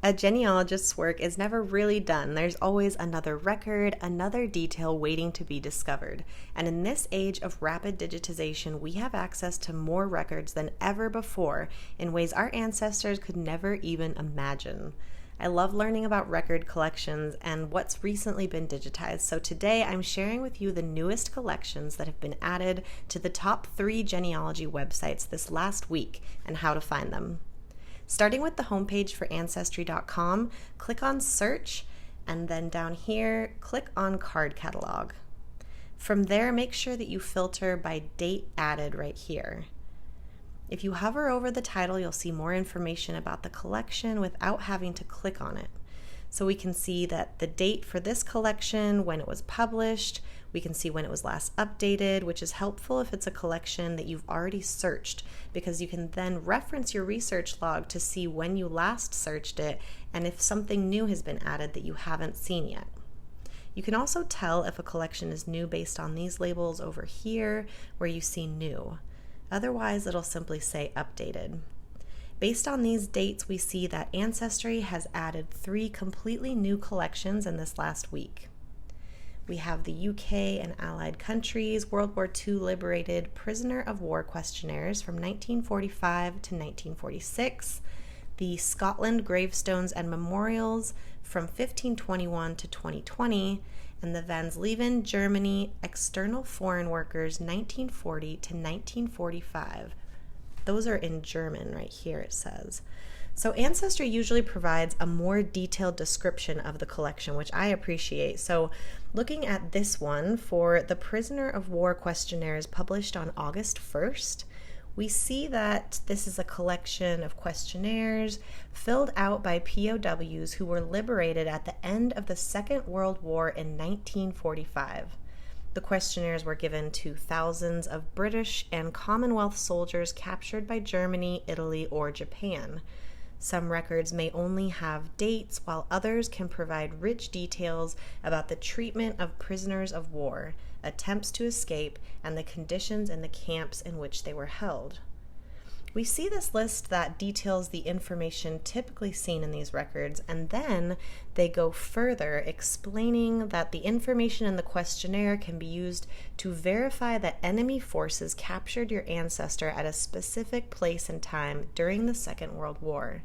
A genealogist's work is never really done. There's always another record, another detail waiting to be discovered. And in this age of rapid digitization, we have access to more records than ever before in ways our ancestors could never even imagine. I love learning about record collections and what's recently been digitized. So today I'm sharing with you the newest collections that have been added to the top 3 genealogy websites this last week and how to find them. Starting with the homepage for Ancestry.com, click on Search, and then down here, click on Card Catalog. From there, make sure that you filter by date added right here. If you hover over the title, you'll see more information about the collection without having to click on it. So we can see that the date for this collection, when it was published, we can see when it was last updated, which is helpful if it's a collection that you've already searched, because you can then reference your research log to see when you last searched it and if something new has been added that you haven't seen yet. You can also tell if a collection is new based on these labels over here where you see new. Otherwise, it'll simply say updated. Based on these dates, we see that Ancestry has added 3 completely new collections in this last week. We have the UK and allied countries, World War II liberated prisoner of war questionnaires from 1945 to 1946, the Scotland gravestones and memorials from 1521 to 2020, and the Van Sleven, Germany, external foreign workers 1940 to 1945. Those are in German right here, it says. So Ancestry usually provides a more detailed description of the collection, which I appreciate. So looking at this one for the prisoner of war questionnaires published on August 1st, we see that this is a collection of questionnaires filled out by POWs who were liberated at the end of the Second World War in 1945. The questionnaires were given to thousands of British and Commonwealth soldiers captured by Germany, Italy, or Japan. Some records may only have dates, while others can provide rich details about the treatment of prisoners of war, attempts to escape, and the conditions in the camps in which they were held. We see this list that details the information typically seen in these records, and then they go further, explaining that the information in the questionnaire can be used to verify that enemy forces captured your ancestor at a specific place and time during the Second World War.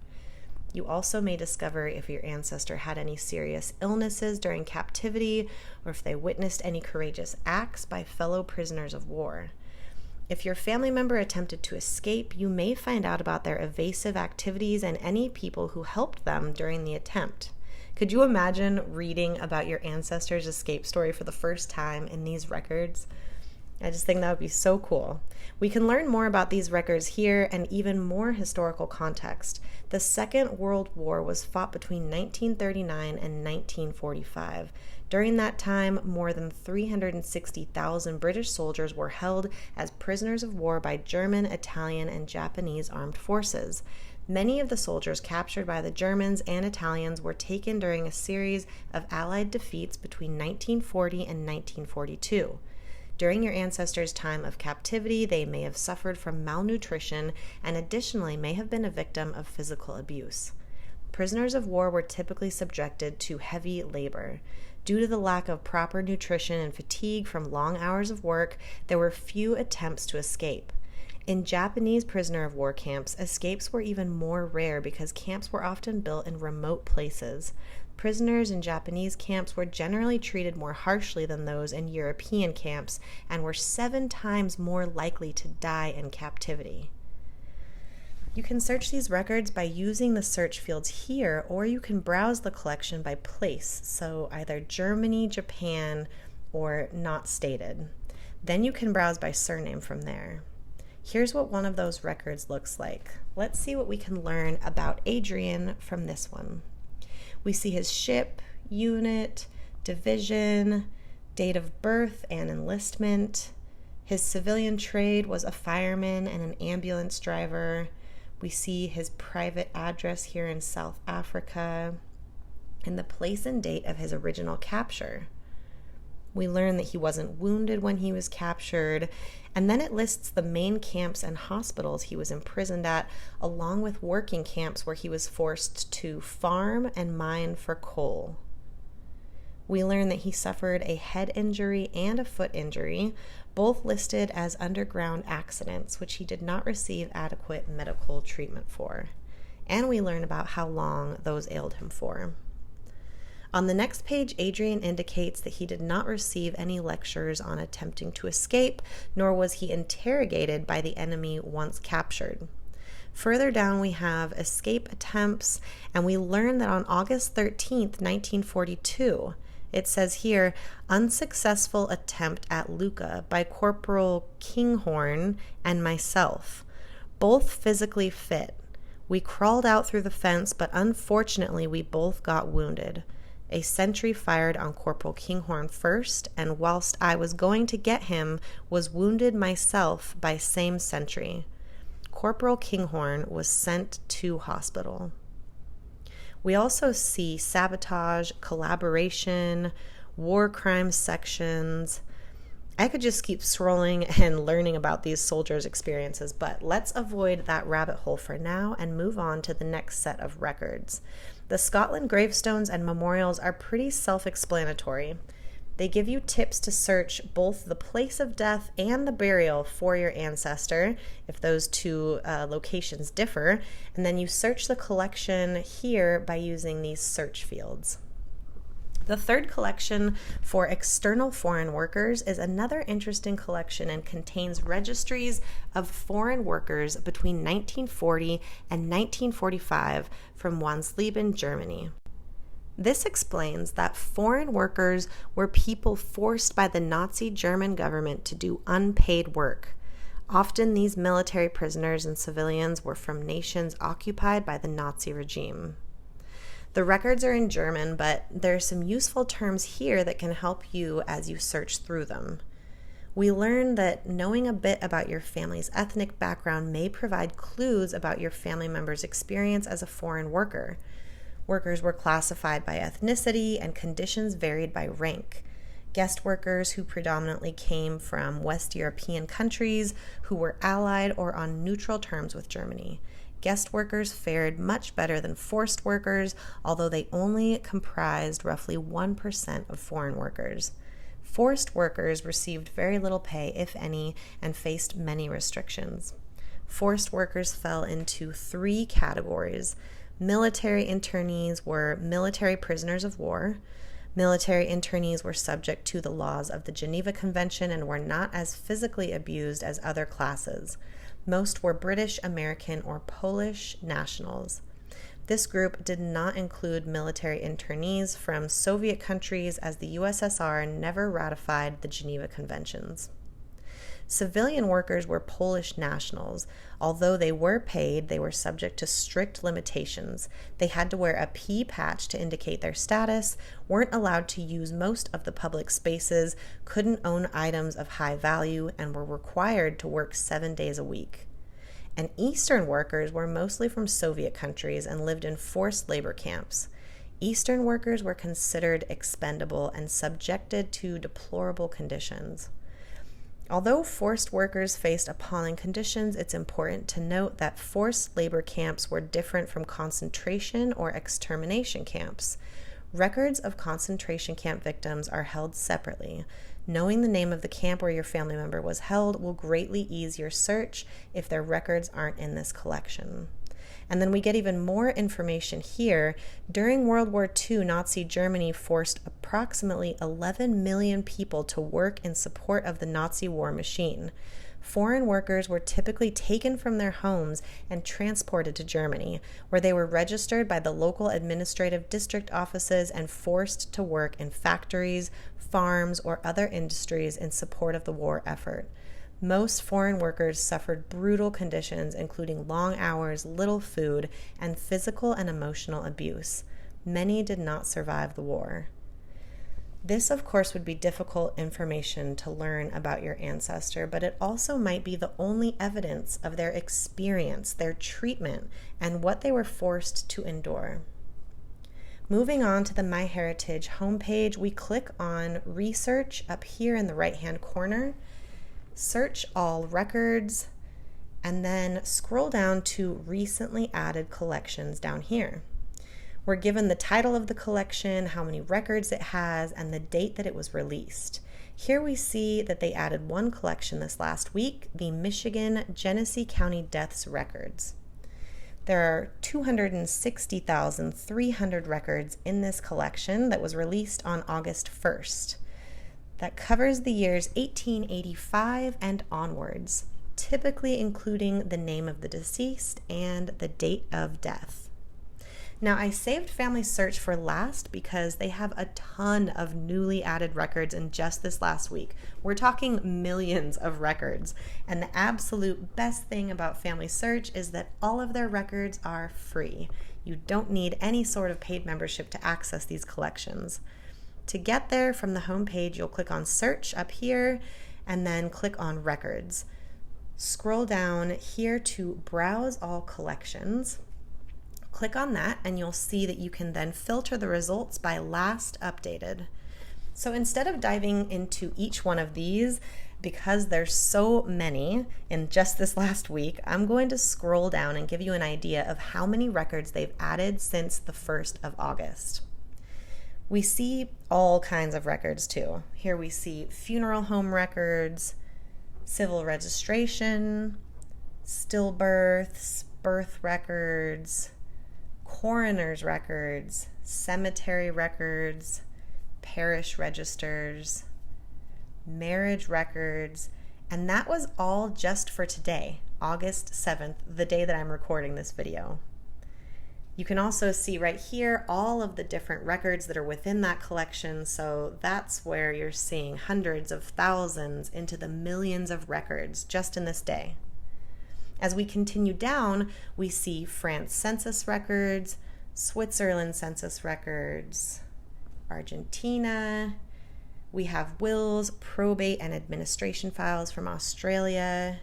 You also may discover if your ancestor had any serious illnesses during captivity or if they witnessed any courageous acts by fellow prisoners of war. If your family member attempted to escape, you may find out about their evasive activities and any people who helped them during the attempt. Could you imagine reading about your ancestor's escape story for the first time in these records? I just think that would be so cool. We can learn more about these records here and even more historical context. The Second World War was fought between 1939 and 1945. During that time, more than 360,000 British soldiers were held as prisoners of war by German, Italian, and Japanese armed forces. Many of the soldiers captured by the Germans and Italians were taken during a series of Allied defeats between 1940 and 1942. During your ancestors' time of captivity, they may have suffered from malnutrition and additionally may have been a victim of physical abuse. Prisoners of war were typically subjected to heavy labor. Due to the lack of proper nutrition and fatigue from long hours of work, there were few attempts to escape. In Japanese prisoner of war camps, escapes were even more rare because camps were often built in remote places. Prisoners in Japanese camps were generally treated more harshly than those in European camps and were 7 times more likely to die in captivity. You can search these records by using the search fields here, or you can browse the collection by place, so either Germany, Japan, or not stated. Then you can browse by surname from there. Here's what one of those records looks like. Let's see what we can learn about Adrian from this one. We see his ship, unit, division, date of birth and enlistment. His civilian trade was a fireman and an ambulance driver. We see his private address here in South Africa and the place and date of his original capture. We learn that he wasn't wounded when he was captured, and then it lists the main camps and hospitals he was imprisoned at, along with working camps where he was forced to farm and mine for coal. We learn that he suffered a head injury and a foot injury, both listed as underground accidents, which he did not receive adequate medical treatment for. And we learn about how long those ailed him for. On the next page, Adrian indicates that he did not receive any lectures on attempting to escape, nor was he interrogated by the enemy once captured. Further down, we have escape attempts, and we learn that on August 13th, 1942, it says here, unsuccessful attempt at Lucca by Corporal Kinghorn and myself, both physically fit. We crawled out through the fence, but unfortunately we both got wounded. A sentry fired on Corporal Kinghorn first, and whilst I was going to get him, was wounded myself by same sentry. Corporal Kinghorn was sent to hospital. We also see sabotage, collaboration, war crimes sections. I could just keep scrolling and learning about these soldiers' experiences, but let's avoid that rabbit hole for now and move on to the next set of records. The Scotland gravestones and memorials are pretty self-explanatory. They give you tips to search both the place of death and the burial for your ancestor, if those two locations differ, and then you search the collection here by using these search fields. The third collection for external foreign workers is another interesting collection and contains registries of foreign workers between 1940 and 1945 from Wansleben, Germany. This explains that foreign workers were people forced by the Nazi German government to do unpaid work. Often these military prisoners and civilians were from nations occupied by the Nazi regime. The records are in German, but there are some useful terms here that can help you as you search through them. We learn that knowing a bit about your family's ethnic background may provide clues about your family member's experience as a foreign worker. Workers were classified by ethnicity, and conditions varied by rank. Guest workers who predominantly came from West European countries who were allied or on neutral terms with Germany. Guest workers fared much better than forced workers, although they only comprised roughly 1% of foreign workers. Forced workers received very little pay, if any, and faced many restrictions. Forced workers fell into 3 categories. Military internees were military prisoners of war. Military internees were subject to the laws of the Geneva Convention and were not as physically abused as other classes. Most were British, American, or Polish nationals. This group did not include military internees from Soviet countries, as the USSR never ratified the Geneva Conventions. Civilian workers were Polish nationals. Although they were paid, they were subject to strict limitations. They had to wear a P patch to indicate their status, weren't allowed to use most of the public spaces, couldn't own items of high value, and were required to work 7 days a week. And Eastern workers were mostly from Soviet countries and lived in forced labor camps. Eastern workers were considered expendable and subjected to deplorable conditions. Although forced workers faced appalling conditions, it's important to note that forced labor camps were different from concentration or extermination camps. Records of concentration camp victims are held separately. Knowing the name of the camp where your family member was held will greatly ease your search if their records aren't in this collection. And then we get even more information here. During World War II, Nazi Germany forced approximately 11 million people to work in support of the Nazi war machine. Foreign workers were typically taken from their homes and transported to Germany, where they were registered by the local administrative district offices and forced to work in factories, farms, or other industries in support of the war effort. Most foreign workers suffered brutal conditions, including long hours, little food, and physical and emotional abuse. Many did not survive the war. This, of course, would be difficult information to learn about your ancestor, but it also might be the only evidence of their experience, their treatment, and what they were forced to endure. Moving on to the MyHeritage homepage, we click on Research up here in the right-hand corner, search all records, and then scroll down to Recently Added Collections down here. We're given the title of the collection, how many records it has, and the date that it was released. Here we see that they added one collection this last week, the Michigan Genesee County Deaths Records. There are 260,300 records in this collection that was released on August 1st. That covers the years 1885 and onwards, typically including the name of the deceased and the date of death. Now, I saved FamilySearch for last because they have a ton of newly added records in just this last week. We're talking millions of records. And the absolute best thing about FamilySearch is that all of their records are free. You don't need any sort of paid membership to access these collections. To get there from the home page, you'll click on Search up here and then click on Records. Scroll down here to Browse All Collections. Click on that and you'll see that you can then filter the results by last updated. So instead of diving into each one of these, because there's so many in just this last week, I'm going to scroll down and give you an idea of how many records they've added since the 1st of August. We see all kinds of records too. Here we see funeral home records, civil registration, stillbirths, birth records, coroner's records, cemetery records, parish registers, marriage records, and that was all just for today, August 7th, the day that I'm recording this video. You can also see right here all of the different records that are within that collection, so that's where you're seeing hundreds of thousands into the millions of records just in this day. As we continue down, we see France census records, Switzerland census records, Argentina. We have wills, probate, and administration files from Australia.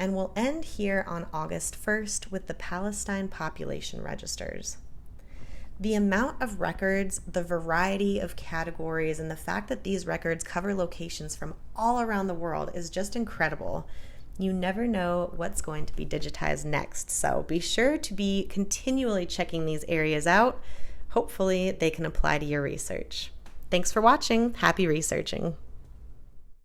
And we'll end here on August 1st with the Palestine population registers. The amount of records, the variety of categories, and the fact that these records cover locations from all around the world is just incredible. You never know what's going to be digitized next, so be sure to be continually checking these areas out. Hopefully they can apply to your research. Thanks for watching. Happy researching.